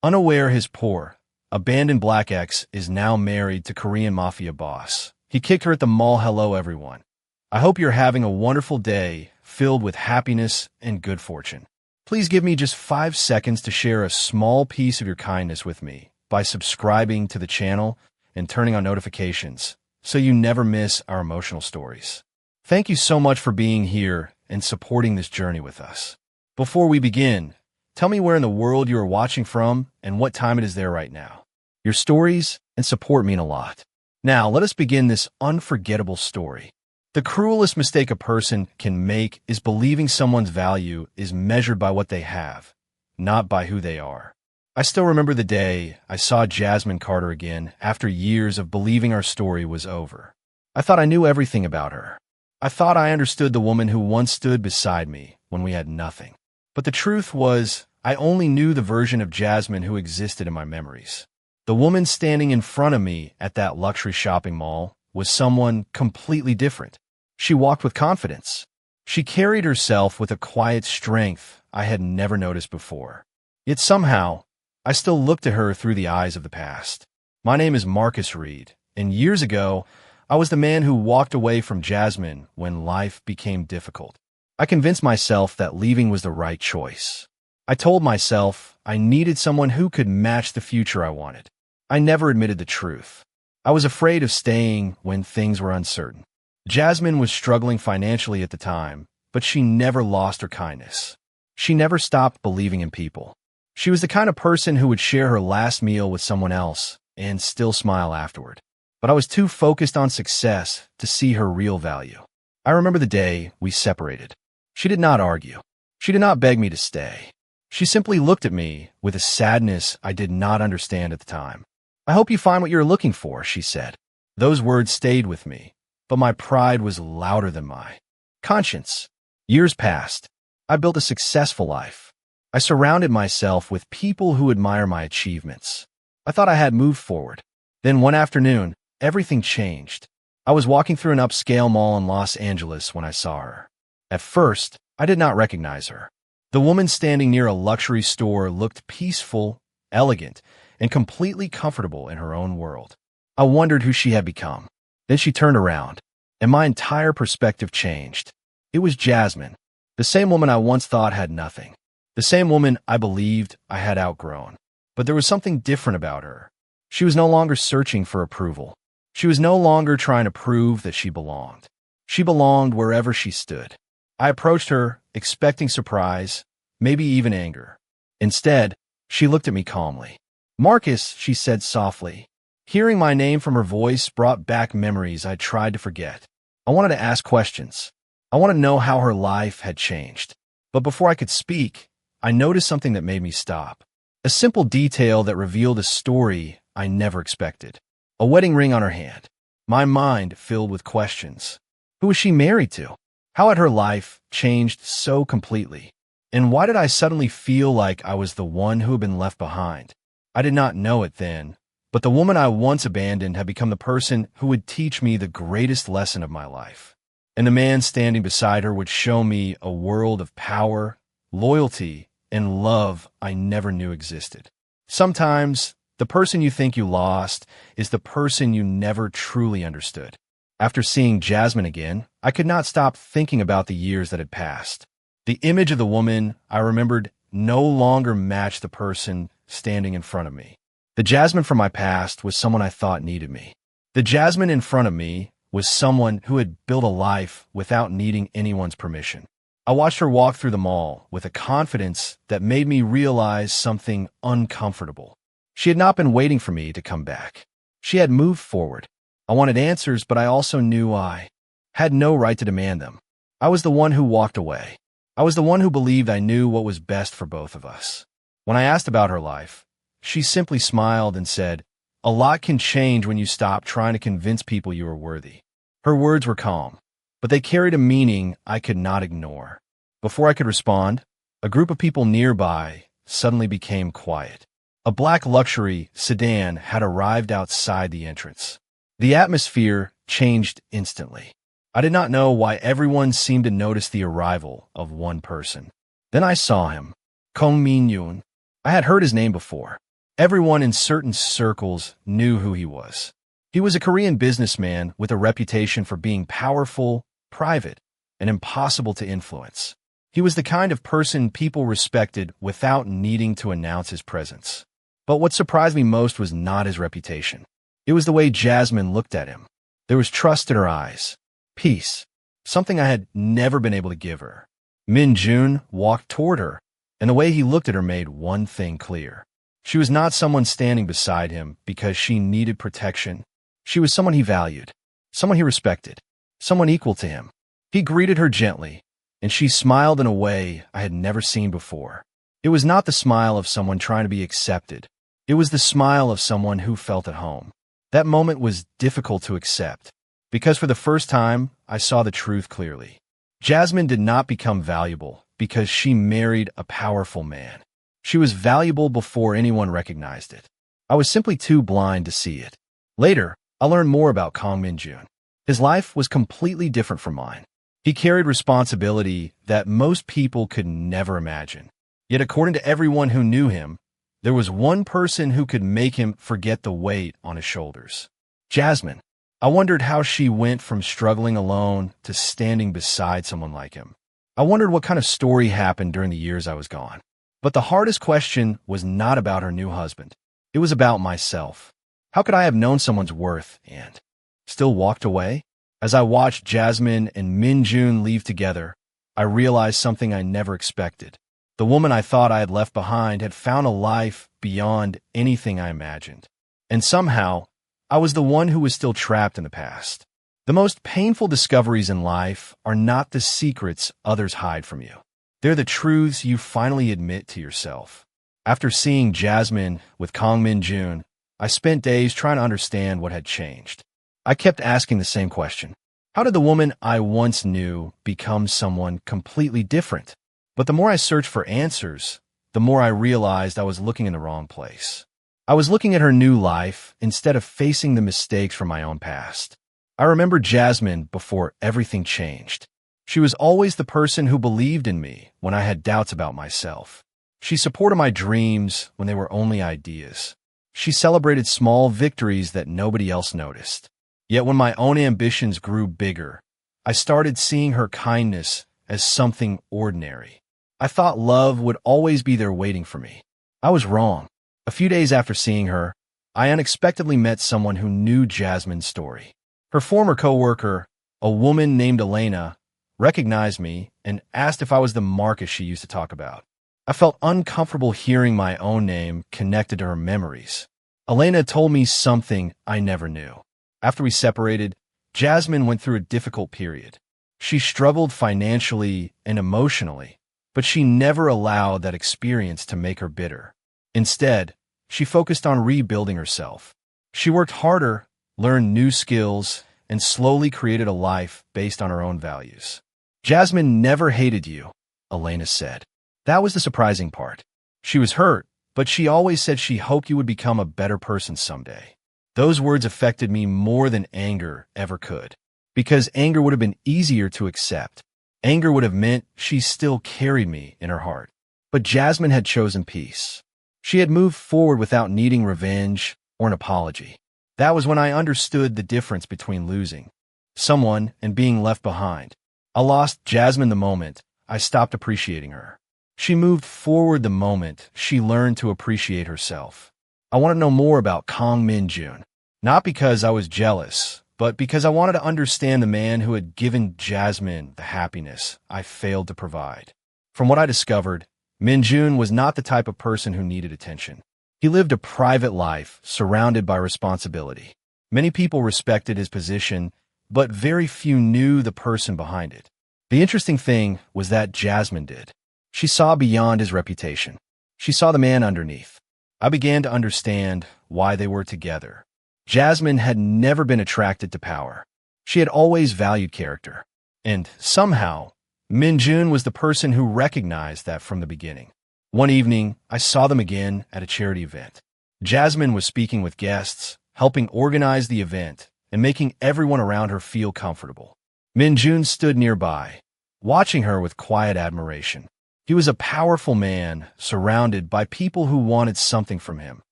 Unaware his poor, abandoned black ex is now married to Korean Mafia Boss. He kicked her at the mall. Hello, everyone. I hope you're having a wonderful day filled with happiness and good fortune. Please give me just 5 seconds to share a small piece of your kindness with me by subscribing to the channel and turning on notifications so you never miss our emotional stories. Thank you so much for being here and supporting this journey with us. Before we begin, tell me where in the world you are watching from and what time it is there right now. Your stories and support mean a lot. Now, let us begin this unforgettable story. The cruelest mistake a person can make is believing someone's value is measured by what they have, not by who they are. I still remember the day I saw Jasmine Carter again after years of believing our story was over. I thought I knew everything about her. I thought I understood the woman who once stood beside me when we had nothing. But the truth was, I only knew the version of Jasmine who existed in my memories. The woman standing in front of me at that luxury shopping mall was someone completely different. She walked with confidence. She carried herself with a quiet strength I had never noticed before. Yet somehow, I still looked at her through the eyes of the past. My name is Marcus Reed, and years ago, I was the man who walked away from Jasmine when life became difficult. I convinced myself that leaving was the right choice. I told myself I needed someone who could match the future I wanted. I never admitted the truth. I was afraid of staying when things were uncertain. Jasmine was struggling financially at the time, but she never lost her kindness. She never stopped believing in people. She was the kind of person who would share her last meal with someone else and still smile afterward. But I was too focused on success to see her real value. I remember the day we separated. She did not argue. She did not beg me to stay. She simply looked at me with a sadness I did not understand at the time. "I hope you find what you're looking for," she said. Those words stayed with me, but my pride was louder than my conscience. Years passed. I built a successful life. I surrounded myself with people who admire my achievements. I thought I had moved forward. Then one afternoon, everything changed. I was walking through an upscale mall in Los Angeles when I saw her. At first, I did not recognize her. The woman standing near a luxury store looked peaceful, elegant, and completely comfortable in her own world. I wondered who she had become. Then she turned around, and my entire perspective changed. It was Jasmine, the same woman I once thought had nothing. The same woman I believed I had outgrown. But there was something different about her. She was no longer searching for approval. She was no longer trying to prove that she belonged. She belonged wherever she stood. I approached her, expecting surprise, maybe even anger. Instead, she looked at me calmly. "Marcus," she said softly. Hearing my name from her voice brought back memories I tried to forget. I wanted to ask questions. I wanted to know how her life had changed. But before I could speak, I noticed something that made me stop. A simple detail that revealed a story I never expected. A wedding ring on her hand. My mind filled with questions. Who was she married to? How had her life changed so completely? And why did I suddenly feel like I was the one who had been left behind? I did not know it then, but the woman I once abandoned had become the person who would teach me the greatest lesson of my life. And the man standing beside her would show me a world of power, loyalty, and love I never knew existed. Sometimes, the person you think you lost is the person you never truly understood. After seeing Jasmine again, I could not stop thinking about the years that had passed. The image of the woman I remembered no longer matched the person standing in front of me. The Jasmine from my past was someone I thought needed me. The Jasmine in front of me was someone who had built a life without needing anyone's permission. I watched her walk through the mall with a confidence that made me realize something uncomfortable. She had not been waiting for me to come back. She had moved forward. I wanted answers, but I also knew I had no right to demand them. I was the one who walked away. I was the one who believed I knew what was best for both of us. When I asked about her life, she simply smiled and said, "A lot can change when you stop trying to convince people you are worthy." Her words were calm, but they carried a meaning I could not ignore. Before I could respond, a group of people nearby suddenly became quiet. A black luxury sedan had arrived outside the entrance. The atmosphere changed instantly. I did not know why everyone seemed to notice the arrival of one person. Then I saw him, Kong Min-yoon. I had heard his name before. Everyone in certain circles knew who he was. He was a Korean businessman with a reputation for being powerful, private, and impossible to influence. He was the kind of person people respected without needing to announce his presence. But what surprised me most was not his reputation. It was the way Jasmine looked at him. There was trust in her eyes. Peace. Something I had never been able to give her. Min-jun walked toward her, and the way he looked at her made one thing clear. She was not someone standing beside him because she needed protection. She was someone he valued, someone he respected, someone equal to him. He greeted her gently, and she smiled in a way I had never seen before. It was not the smile of someone trying to be accepted. It was the smile of someone who felt at home. That moment was difficult to accept, because for the first time, I saw the truth clearly. Jasmine did not become valuable because she married a powerful man. She was valuable before anyone recognized it. I was simply too blind to see it. Later, I learned more about Kang Min-jun. His life was completely different from mine. He carried responsibility that most people could never imagine. Yet according to everyone who knew him, there was one person who could make him forget the weight on his shoulders. Jasmine. I wondered how she went from struggling alone to standing beside someone like him. I wondered what kind of story happened during the years I was gone. But the hardest question was not about her new husband. It was about myself. How could I have known someone's worth and still walked away? As I watched Jasmine and Min-jun leave together, I realized something I never expected. The woman I thought I had left behind had found a life beyond anything I imagined. And somehow, I was the one who was still trapped in the past. The most painful discoveries in life are not the secrets others hide from you. They're the truths you finally admit to yourself. After seeing Jasmine with Kang Min-jun, I spent days trying to understand what had changed. I kept asking the same question. How did the woman I once knew become someone completely different? But the more I searched for answers, the more I realized I was looking in the wrong place. I was looking at her new life instead of facing the mistakes from my own past. I remember Jasmine before everything changed. She was always the person who believed in me when I had doubts about myself. She supported my dreams when they were only ideas. She celebrated small victories that nobody else noticed. Yet when my own ambitions grew bigger, I started seeing her kindness as something ordinary. I thought love would always be there waiting for me. I was wrong. A few days after seeing her, I unexpectedly met someone who knew Jasmine's story. Her former coworker, a woman named Elena, recognized me and asked if I was the Marcus she used to talk about. I felt uncomfortable hearing my own name connected to her memories. Elena told me something I never knew. After we separated, Jasmine went through a difficult period. She struggled financially and emotionally, but she never allowed that experience to make her bitter. Instead, she focused on rebuilding herself. She worked harder, learned new skills, and slowly created a life based on her own values. Jasmine never hated you, Elena said. That was the surprising part. She was hurt, but she always said she hoped you would become a better person someday. Those words affected me more than anger ever could, because anger would have been easier to accept. Anger would have meant she still carried me in her heart. But Jasmine had chosen peace. She had moved forward without needing revenge or an apology. That was when I understood the difference between losing someone and being left behind. I lost Jasmine the moment I stopped appreciating her. She moved forward the moment she learned to appreciate herself. I want to know more about Kang Min-jun, not because I was jealous, but because I wanted to understand the man who had given Jasmine the happiness I failed to provide. From what I discovered, Min-jun was not the type of person who needed attention. He lived a private life surrounded by responsibility. Many people respected his position, but very few knew the person behind it. The interesting thing was that Jasmine did. She saw beyond his reputation. She saw the man underneath. I began to understand why they were together. Jasmine had never been attracted to power. She had always valued character. And somehow, Min-jun was the person who recognized that from the beginning. One evening, I saw them again at a charity event. Jasmine was speaking with guests, helping organize the event, and making everyone around her feel comfortable. Min-jun stood nearby, watching her with quiet admiration. He was a powerful man, surrounded by people who wanted something from him.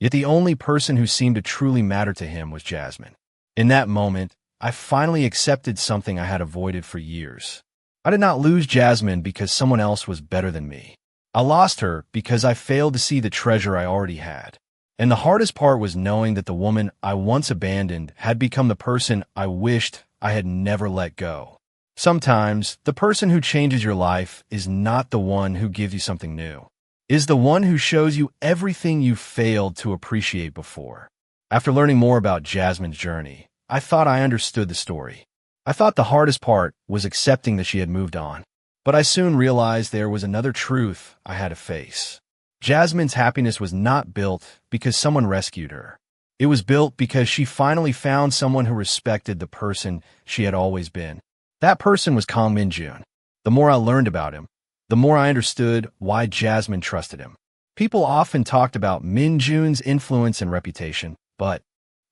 Yet the only person who seemed to truly matter to him was Jasmine. In that moment, I finally accepted something I had avoided for years. I did not lose Jasmine because someone else was better than me. I lost her because I failed to see the treasure I already had. And the hardest part was knowing that the woman I once abandoned had become the person I wished I had never let go. Sometimes, the person who changes your life is not the one who gives you something new. It is the one who shows you everything you failed to appreciate before. After learning more about Jasmine's journey, I thought I understood the story. I thought the hardest part was accepting that she had moved on. But I soon realized there was another truth I had to face. Jasmine's happiness was not built because someone rescued her. It was built because she finally found someone who respected the person she had always been. That person was Kang Min-jun. The more I learned about him, the more I understood why Jasmine trusted him. People often talked about Min-jun's influence and reputation, but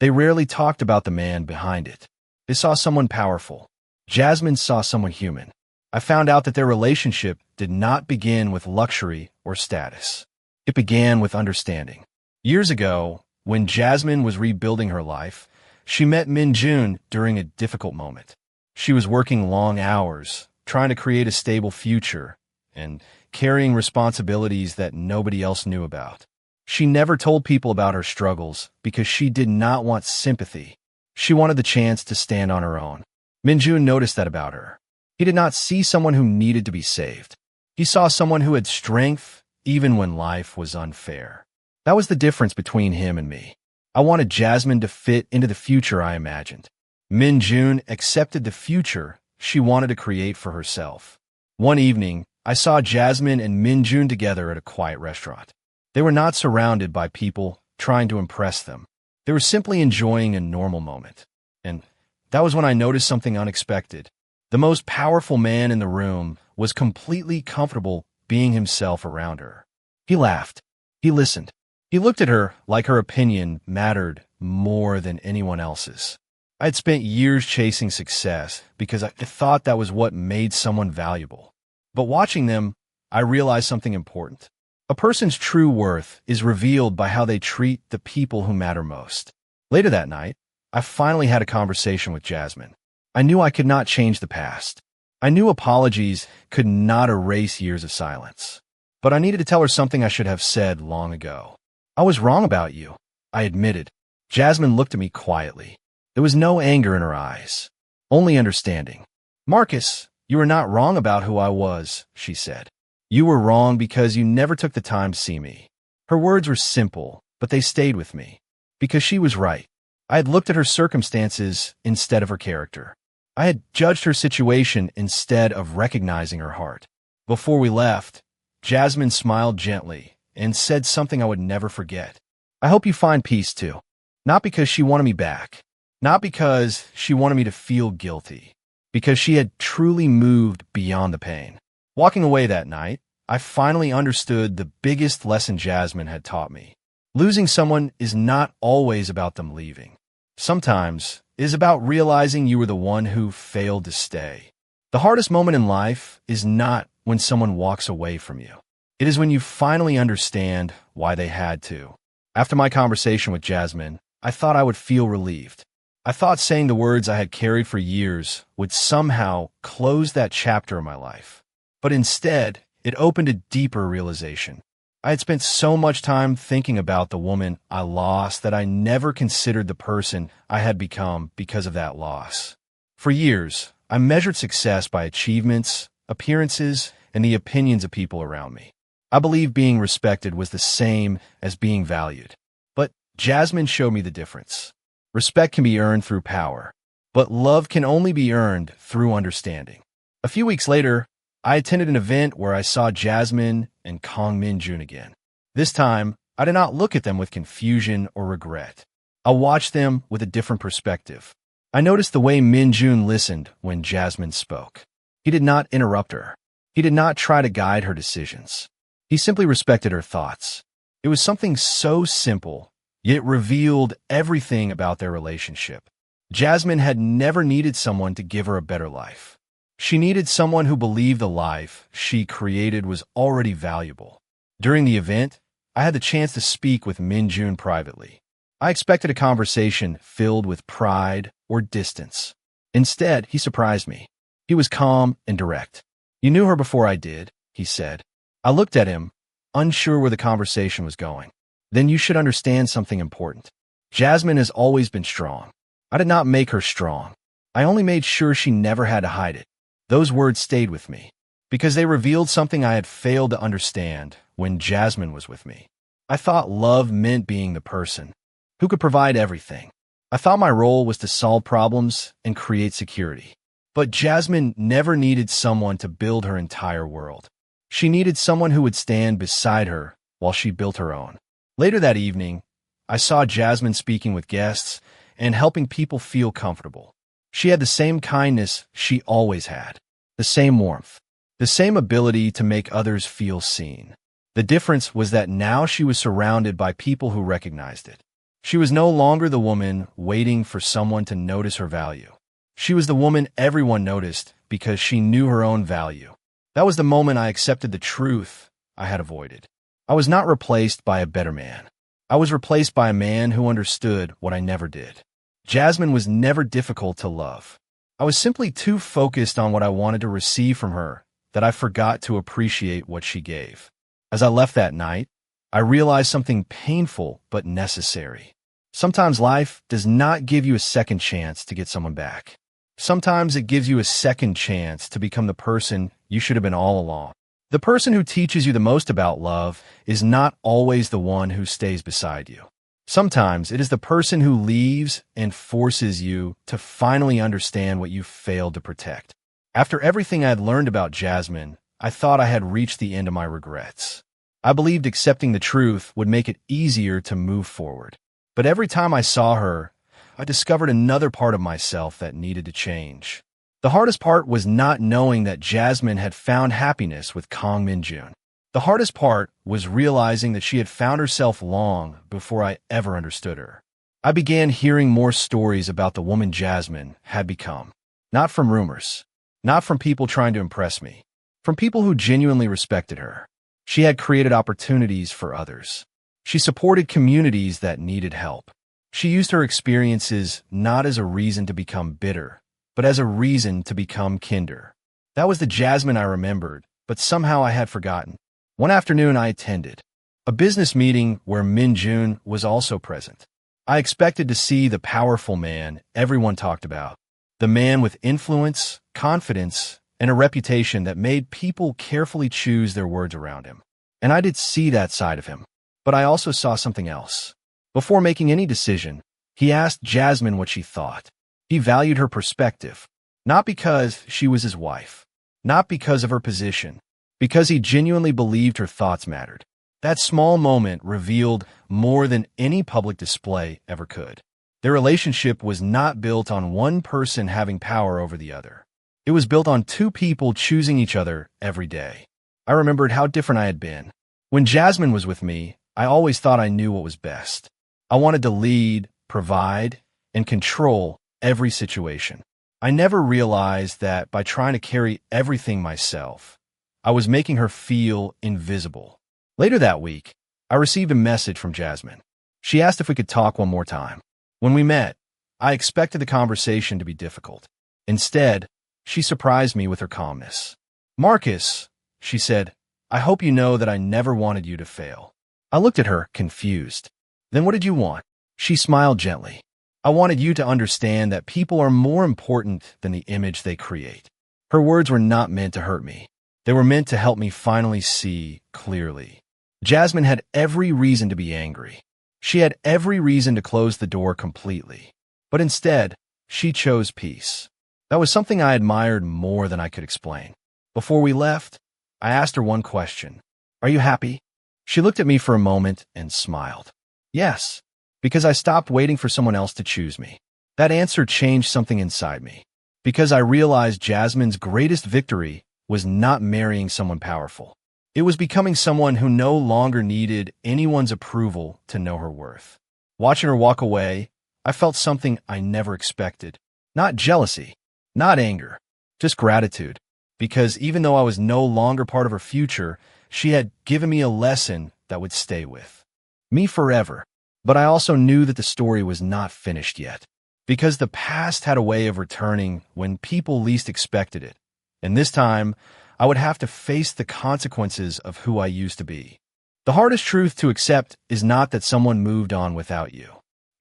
they rarely talked about the man behind it. They saw someone powerful. Jasmine saw someone human. I found out that their relationship did not begin with luxury or status. It began with understanding. Years ago, when Jasmine was rebuilding her life, she met Min-jun during a difficult moment. She was working long hours, trying to create a stable future, and carrying responsibilities that nobody else knew about. She never told people about her struggles because she did not want sympathy. She wanted the chance to stand on her own. Min-jun noticed that about her. He did not see someone who needed to be saved. He saw someone who had strength even when life was unfair. That was the difference between him and me. I wanted Jasmine to fit into the future I imagined. Min-jun accepted the future she wanted to create for herself. One evening, I saw Jasmine and Min-jun together at a quiet restaurant. They were not surrounded by people trying to impress them. They were simply enjoying a normal moment. And that was when I noticed something unexpected. The most powerful man in the room was completely comfortable being himself around her. He laughed. He listened. He looked at her like her opinion mattered more than anyone else's. I had spent years chasing success because I thought that was what made someone valuable. But watching them, I realized something important. A person's true worth is revealed by how they treat the people who matter most. Later that night, I finally had a conversation with Jasmine. I knew I could not change the past. I knew apologies could not erase years of silence. But I needed to tell her something I should have said long ago. I was wrong about you, I admitted. Jasmine looked at me quietly. There was no anger in her eyes, only understanding. Marcus, you were not wrong about who I was, she said. You were wrong because you never took the time to see me. Her words were simple, but they stayed with me. Because she was right. I had looked at her circumstances instead of her character. I had judged her situation instead of recognizing her heart. Before we left, Jasmine smiled gently and said something I would never forget. I hope you find peace too. Not because she wanted me back. Not because she wanted me to feel guilty. Because she had truly moved beyond the pain. Walking away that night, I finally understood the biggest lesson Jasmine had taught me. Losing someone is not always about them leaving. Sometimes it is about realizing you were the one who failed to stay. The hardest moment in life is not when someone walks away from you. It is when you finally understand why they had to. After my conversation with Jasmine, I thought I would feel relieved. I thought saying the words I had carried for years would somehow close that chapter in my life. But instead, it opened a deeper realization. I had spent so much time thinking about the woman I lost that I never considered the person I had become because of that loss. For years, I measured success by achievements, appearances, and the opinions of people around me. I believed being respected was the same as being valued. But Jasmine showed me the difference. Respect can be earned through power, but love can only be earned through understanding. A few weeks later, I attended an event where I saw Jasmine and Kang Min-jun again. This time, I did not look at them with confusion or regret. I watched them with a different perspective. I noticed the way Min-jun listened when Jasmine spoke. He did not interrupt her. He did not try to guide her decisions. He simply respected her thoughts. It was something so simple, yet it revealed everything about their relationship. Jasmine had never needed someone to give her a better life. She needed someone who believed the life she created was already valuable. During the event, I had the chance to speak with Min Jun privately. I expected a conversation filled with pride or distance. Instead, he surprised me. He was calm and direct. "You knew her before I did," he said. I looked at him, unsure where the conversation was going. "Then you should understand something important. Jasmine has always been strong. I did not make her strong. I only made sure she never had to hide it." Those words stayed with me, because they revealed something I had failed to understand when Jasmine was with me. I thought love meant being the person who could provide everything. I thought my role was to solve problems and create security. But Jasmine never needed someone to build her entire world. She needed someone who would stand beside her while she built her own. Later that evening, I saw Jasmine speaking with guests and helping people feel comfortable. She had the same kindness she always had, the same warmth, the same ability to make others feel seen. The difference was that now she was surrounded by people who recognized it. She was no longer the woman waiting for someone to notice her value. She was the woman everyone noticed because she knew her own value. That was the moment I accepted the truth I had avoided. I was not replaced by a better man. I was replaced by a man who understood what I never did. Jasmine was never difficult to love. I was simply too focused on what I wanted to receive from her that I forgot to appreciate what she gave. As I left that night, I realized something painful but necessary. Sometimes life does not give you a second chance to get someone back. Sometimes it gives you a second chance to become the person you should have been all along. The person who teaches you the most about love is not always the one who stays beside you. Sometimes it is the person who leaves and forces you to finally understand what you failed to protect. After everything I had learned about Jasmine, I thought I had reached the end of my regrets. I believed accepting the truth would make it easier to move forward. But every time I saw her, I discovered another part of myself that needed to change. The hardest part was not knowing that Jasmine had found happiness with Kang Min-jun. The hardest part was realizing that she had found herself long before I ever understood her. I began hearing more stories about the woman Jasmine had become. Not from rumors, not from people trying to impress me, from people who genuinely respected her. She had created opportunities for others. She supported communities that needed help. She used her experiences not as a reason to become bitter, but as a reason to become kinder. That was the Jasmine I remembered, but somehow I had forgotten. One afternoon I attended a business meeting where Min Jun was also present. I expected to see the powerful man everyone talked about, the man with influence, confidence, and a reputation that made people carefully choose their words around him. And I did see that side of him, but I also saw something else. Before making any decision, he asked Jasmine what she thought. He valued her perspective, not because she was his wife, not because of her position, because he genuinely believed her thoughts mattered. That small moment revealed more than any public display ever could. Their relationship was not built on one person having power over the other. It was built on two people choosing each other every day. I remembered how different I had been. When Jasmine was with me, I always thought I knew what was best. I wanted to lead, provide, and control every situation. I never realized that by trying to carry everything myself, I was making her feel invisible. Later that week, I received a message from Jasmine. She asked if we could talk one more time. When we met, I expected the conversation to be difficult. Instead, she surprised me with her calmness. "Marcus," she said, "I hope you know that I never wanted you to fail." I looked at her, confused. "Then what did you want?" She smiled gently. "I wanted you to understand that people are more important than the image they create." Her words were not meant to hurt me. They were meant to help me finally see clearly. Jasmine had every reason to be angry. She had every reason to close the door completely. But instead, she chose peace. That was something I admired more than I could explain. Before we left, I asked her one question. "Are you happy?" She looked at me for a moment and smiled. "Yes, because I stopped waiting for someone else to choose me." That answer changed something inside me, because I realized Jasmine's greatest victory was not marrying someone powerful. It was becoming someone who no longer needed anyone's approval to know her worth. Watching her walk away, I felt something I never expected. Not jealousy, not anger, just gratitude. Because even though I was no longer part of her future, She had given me a lesson that would stay with me forever. But I also knew that the story was not finished yet, because the past had a way of returning when people least expected it. And this time, I would have to face the consequences of who I used to be. The hardest truth to accept is not that someone moved on without you.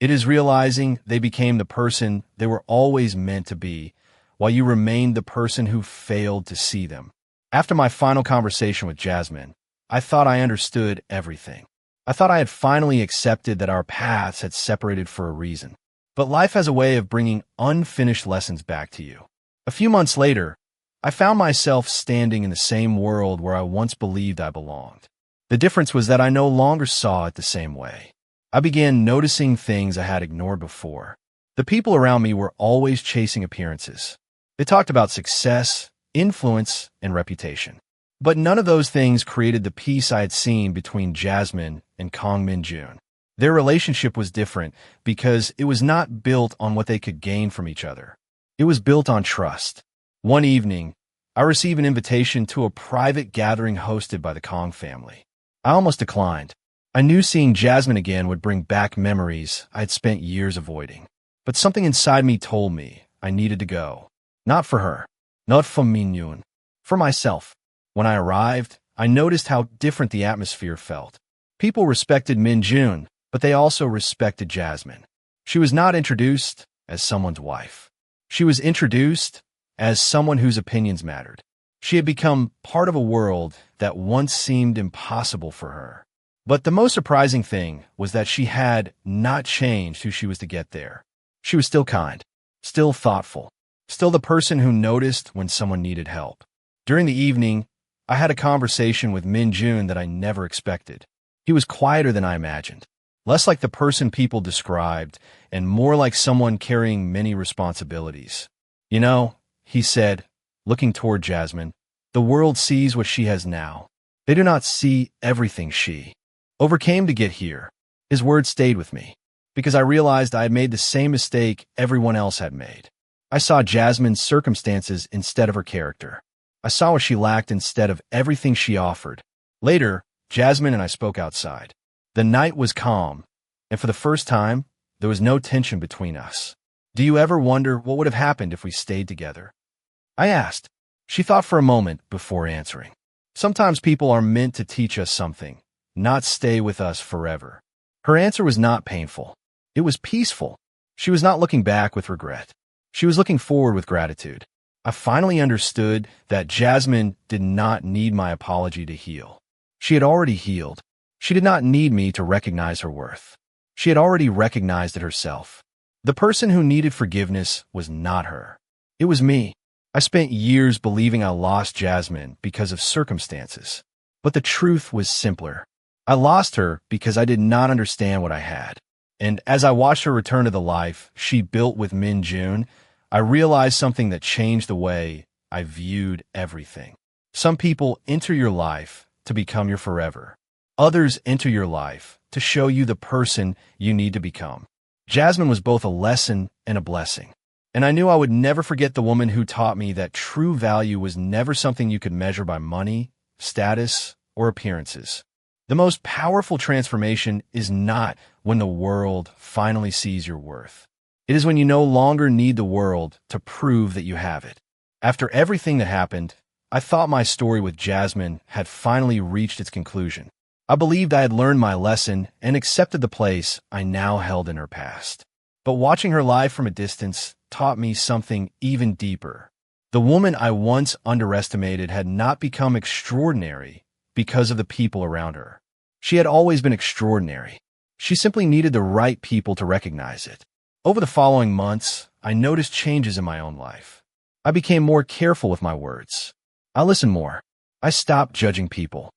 It is realizing they became the person they were always meant to be, while you remained the person who failed to see them. After my final conversation with Jasmine, I thought I understood everything. I thought I had finally accepted that our paths had separated for a reason. But life has a way of bringing unfinished lessons back to you. A few months later, I found myself standing in the same world where I once believed I belonged. The difference was that I no longer saw it the same way. I began noticing things I had ignored before. The people around me were always chasing appearances. They talked about success, influence, and reputation. But none of those things created the peace I had seen between Jasmine and Kang Min-jun. Their relationship was different because it was not built on what they could gain from each other. It was built on trust. One evening, I received an invitation to a private gathering hosted by the Kang family. I almost declined. I knew seeing Jasmine again would bring back memories I had spent years avoiding. But something inside me told me I needed to go. Not for her. Not for Min-jun. For myself. When I arrived, I noticed how different the atmosphere felt. People respected Min-jun, but they also respected Jasmine. She was not introduced as someone's wife. She was introduced as someone whose opinions mattered. She had become part of a world that once seemed impossible for her. But the most surprising thing was that she had not changed who she was to get there. She was still kind, still thoughtful, still the person who noticed when someone needed help. During the evening, I had a conversation with Min-jun that I never expected. He was quieter than I imagined, less like the person people described, and more like someone carrying many responsibilities. You know, he said, looking toward Jasmine, the world sees what she has now. They do not see everything she overcame to get here. His words stayed with me, because I realized I had made the same mistake everyone else had made. I saw Jasmine's circumstances instead of her character. I saw what she lacked instead of everything she offered. Later, Jasmine and I spoke outside. The night was calm, and for the first time, there was no tension between us. Do you ever wonder what would have happened if we stayed together? I asked. She thought for a moment before answering. Sometimes people are meant to teach us something, not stay with us forever. Her answer was not painful. It was peaceful. She was not looking back with regret. She was looking forward with gratitude. I finally understood that Jasmine did not need my apology to heal. She had already healed. She did not need me to recognize her worth. She had already recognized it herself. The person who needed forgiveness was not her. It was me. I spent years believing I lost Jasmine because of circumstances. But the truth was simpler. I lost her because I did not understand what I had. And as I watched her return to the life she built with Min-jun, I realized something that changed the way I viewed everything. Some people enter your life to become your forever. Others enter your life to show you the person you need to become. Jasmine was both a lesson and a blessing. And I knew I would never forget the woman who taught me that true value was never something you could measure by money, status, or appearances. The most powerful transformation is not when the world finally sees your worth. It is when you no longer need the world to prove that you have it. After everything that happened, I thought my story with Jasmine had finally reached its conclusion. I believed I had learned my lesson and accepted the place I now held in her past. But watching her live from a distance taught me something even deeper. The woman I once underestimated had not become extraordinary because of the people around her. She had always been extraordinary. She simply needed the right people to recognize it. Over the following months, I noticed changes in my own life. I became more careful with my words. I listened more. I stopped judging people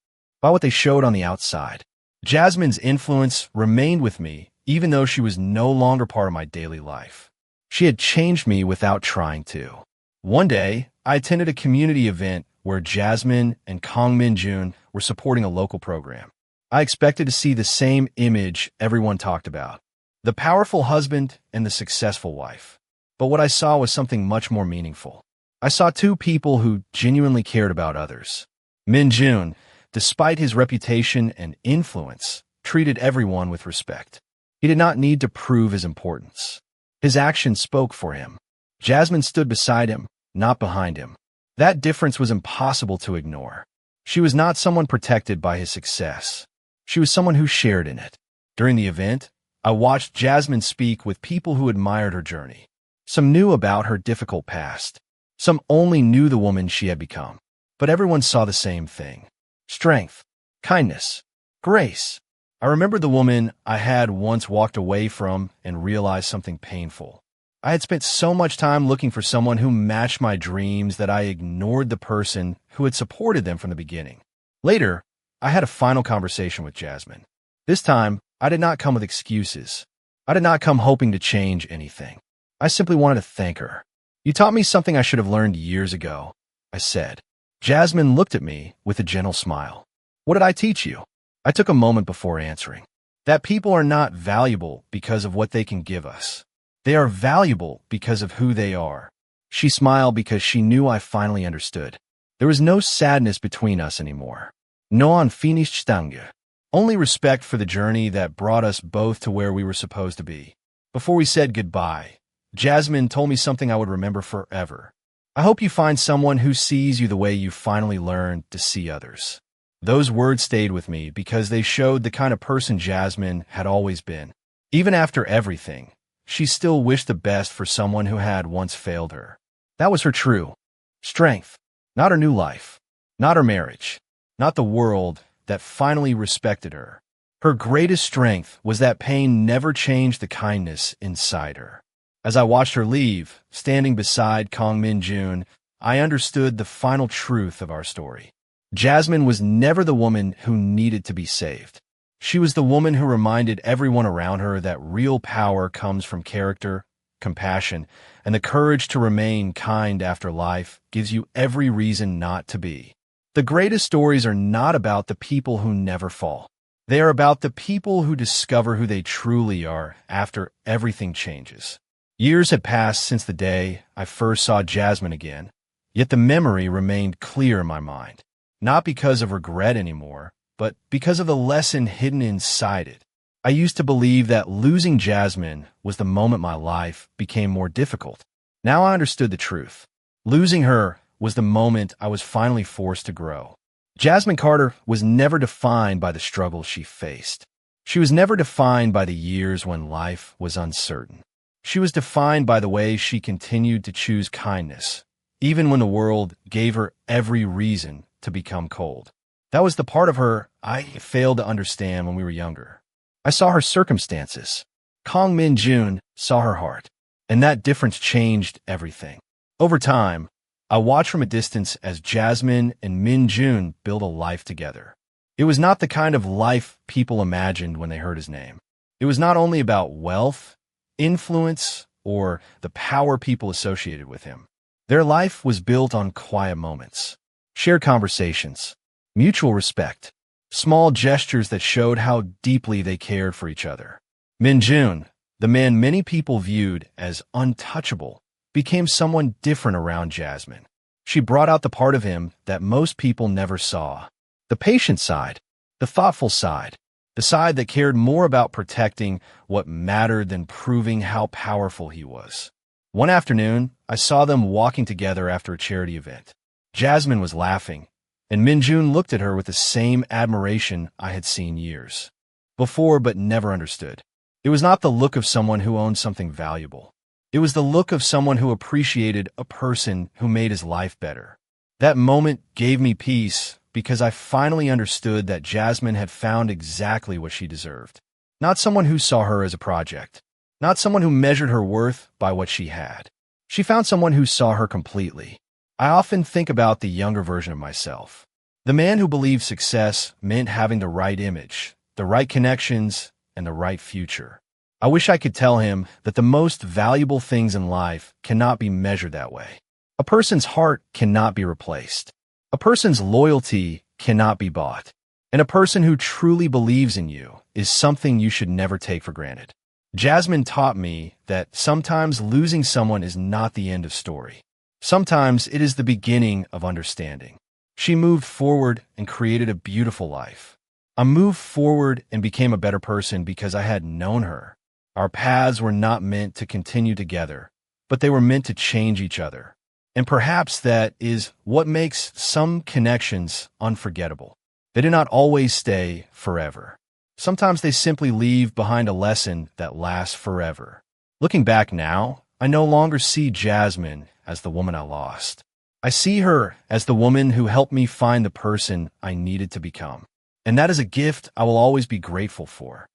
by what they showed on the outside. Jasmine's influence remained with me, even though she was no longer part of my daily life. She had changed me without trying to. One day, I attended a community event where Jasmine and Kang Min-jun were supporting a local program. I expected to see the same image everyone talked about, the powerful husband and the successful wife. But what I saw was something much more meaningful. I saw two people who genuinely cared about others. Min-jun, despite his reputation and influence, treated everyone with respect. He did not need to prove his importance. His actions spoke for him. Jasmine stood beside him, not behind him. That difference was impossible to ignore. She was not someone protected by his success. She was someone who shared in it. During the event, I watched Jasmine speak with people who admired her journey. Some knew about her difficult past. Some only knew the woman she had become. But everyone saw the same thing: strength, kindness, grace. I remembered the woman I had once walked away from and realized something painful. I had spent so much time looking for someone who matched my dreams that I ignored the person who had supported them from the beginning. Later, I had a final conversation with Jasmine. This time, I did not come with excuses. I did not come hoping to change anything. I simply wanted to thank her. "You taught me something I should have learned years ago," I said. Jasmine looked at me with a gentle smile. "What did I teach you?" I took a moment before answering. "That people are not valuable because of what they can give us. They are valuable because of who they are." She smiled because she knew I finally understood. There was no sadness between us anymore. No misunderstandings. Only respect for the journey that brought us both to where we were supposed to be. Before we said goodbye, Jasmine told me something I would remember forever. "I hope you find someone who sees you the way you finally learned to see others." Those words stayed with me because they showed the kind of person Jasmine had always been. Even after everything, she still wished the best for someone who had once failed her. That was her true strength, not her new life, not her marriage, not the world that finally respected her. Her greatest strength was that pain never changed the kindness inside her. As I watched her leave, standing beside Kang Min-jun, I understood the final truth of our story. Jasmine was never the woman who needed to be saved. She was the woman who reminded everyone around her that real power comes from character, compassion, and the courage to remain kind after life gives you every reason not to be. The greatest stories are not about the people who never fall. They are about the people who discover who they truly are after everything changes. Years had passed since the day I first saw Jasmine again, yet the memory remained clear in my mind. Not because of regret anymore, but because of the lesson hidden inside it. I used to believe that losing Jasmine was the moment my life became more difficult. Now I understood the truth. Losing her was the moment I was finally forced to grow. Jasmine Carter was never defined by the struggles she faced. She was never defined by the years when life was uncertain. She was defined by the way she continued to choose kindness, even when the world gave her every reason to become cold. That was the part of her I failed to understand when we were younger. I saw her circumstances. Kang Min-jun saw her heart, and that difference changed everything. Over time, I watched from a distance as Jasmine and Min-jun built a life together. It was not the kind of life people imagined when they heard his name. It was not only about wealth, influence, or the power people associated with him. Their life was built on quiet moments, shared conversations, mutual respect, small gestures that showed how deeply they cared for each other. Min-jun, the man many people viewed as untouchable, became someone different around Jasmine. She brought out the part of him that most people never saw. The patient side, the thoughtful side, the side that cared more about protecting what mattered than proving how powerful he was. One afternoon, I saw them walking together after a charity event. Jasmine was laughing, and Min-jun looked at her with the same admiration I had seen years before but never understood. It was not the look of someone who owned something valuable. It was the look of someone who appreciated a person who made his life better. That moment gave me peace because I finally understood that Jasmine had found exactly what she deserved. Not someone who saw her as a project. Not someone who measured her worth by what she had. She found someone who saw her completely. I often think about the younger version of myself. The man who believed success meant having the right image, the right connections, and the right future. I wish I could tell him that the most valuable things in life cannot be measured that way. A person's heart cannot be replaced. A person's loyalty cannot be bought. And a person who truly believes in you is something you should never take for granted. Jasmine taught me that sometimes losing someone is not the end of story. Sometimes it is the beginning of understanding. She moved forward and created a beautiful life. I moved forward and became a better person because I had known her. Our paths were not meant to continue together, but they were meant to change each other. And perhaps that is what makes some connections unforgettable. They do not always stay forever. Sometimes they simply leave behind a lesson that lasts forever. Looking back now, I no longer see Jasmine as the woman I lost. I see her as the woman who helped me find the person I needed to become. And that is a gift I will always be grateful for.